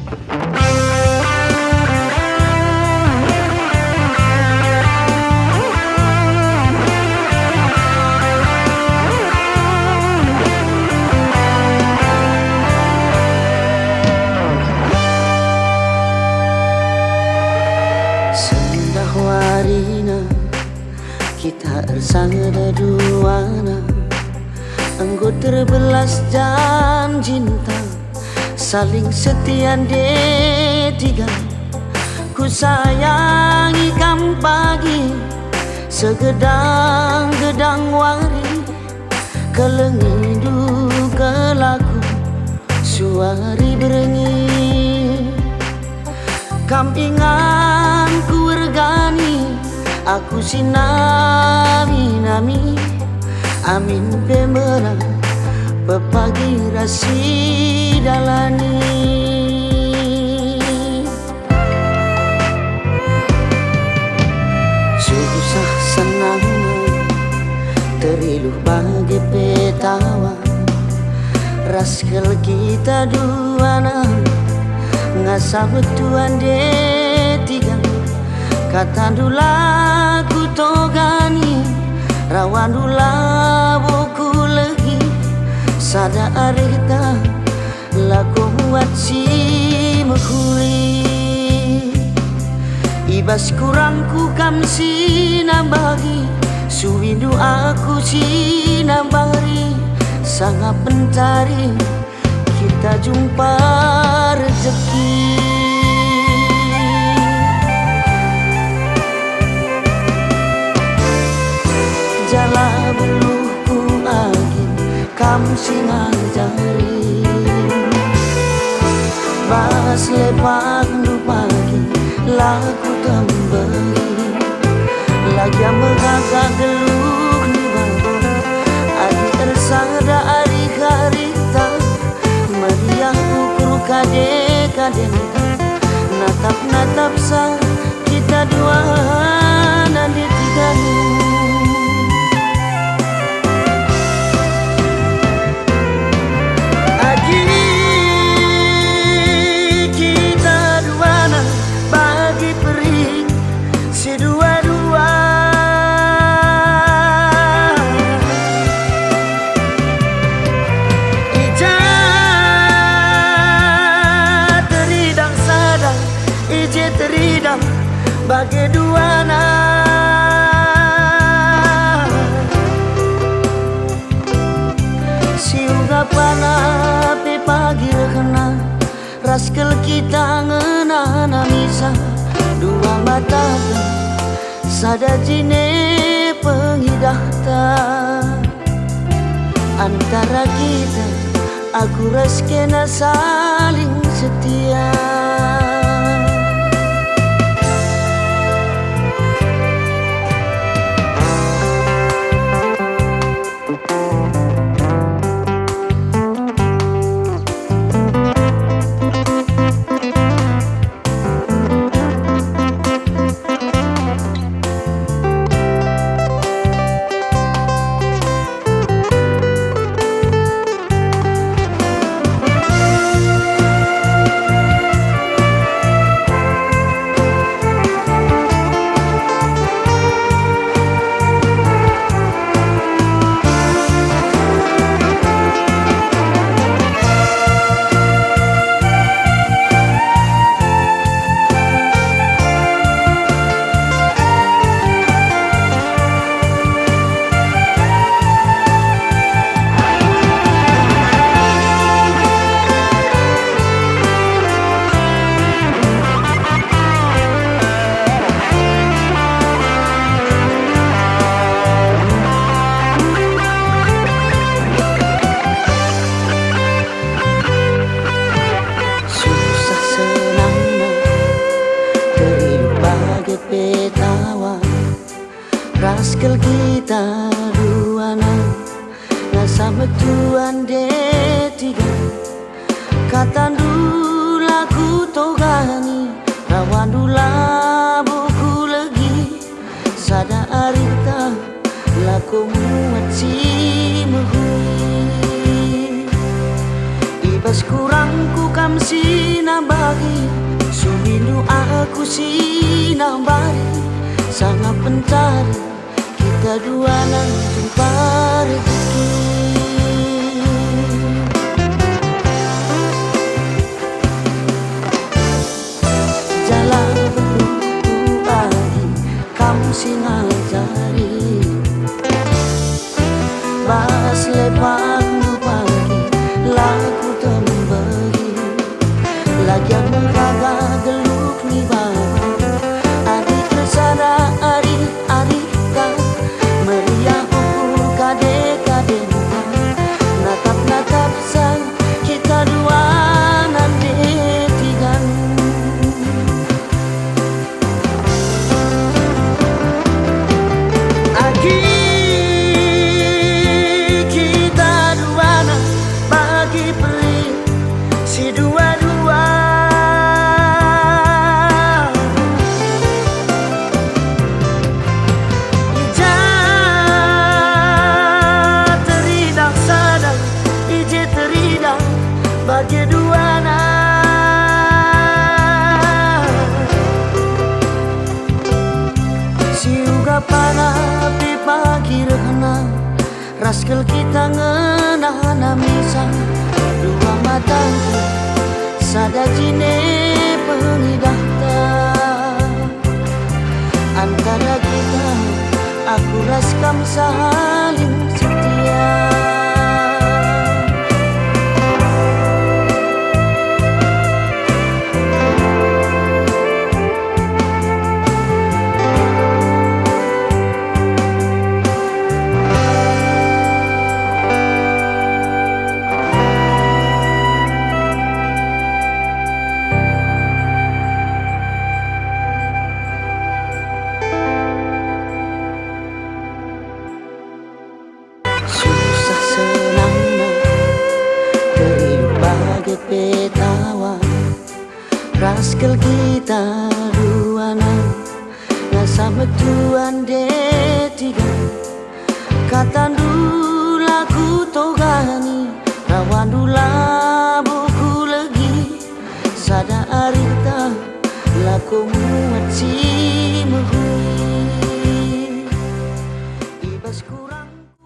Sendah warina kita bersama duana, engkau terbelas dan cinta, saling setia tiga. Ku sayangi kam pagi, segedang-gedang wari, kelengidu kelaku, suari berengi. Kam ingan ku regani, aku sinami-nami, amin pemerang pepagi rasi dalani. Susah senang teriluh bagi petawa, raskel kita duana ngasa betuan tiga. Kata dula ku togani, rawan dula buku lagi, sada arita laku buat si mekuli. Ibas kurangku kam si nambagi, suwindu aku si nambari, sangat pentari kita jumpa rezeki. Jala beluhku angin kam singajari, bas lepak nu pagi laku temberi, lagi megagak geluh ni bang adi tersada ari karita, meriah ukur kade-kade natap-natap sa kita dua nanti tiga nu. Bagai duana siuga pana pe pagi rekena, raskel kita ngena misa dua mata sada jine pengidahta antara kita, aku raskena saling setia. Raskel kita duana ngasa betuan tiga. Kata dula ku togani, rawan dula buku lagi, sada arita laku muat si mehui. Bebas kurangku kam sinambari, sumindu aku sinambari. Sangat pencari kita dua nan jumpa rezeki. Jalan berdua pagi kamu singajari, bas lepak pagi lagu tembari. Lagian meraga geluk ni baku adik kesana adik-adikkan, meriah pukul kadek-kadekkan. Natap-natap sang kita dua nanti tigan. Aki kita dua nan bagi peri si dua-dua. Ija teridak sadang, ije teridak bagi dua na. Si uga pana pi pagi rekna, raskel kita ngenana misa. Dua mataku sada jine pengidahta, antara kita aku raskam saling setia. Susah senangnya kehidup bagai petawa, raskel kita dua nan nggak sama tuan de tiga kata dulu.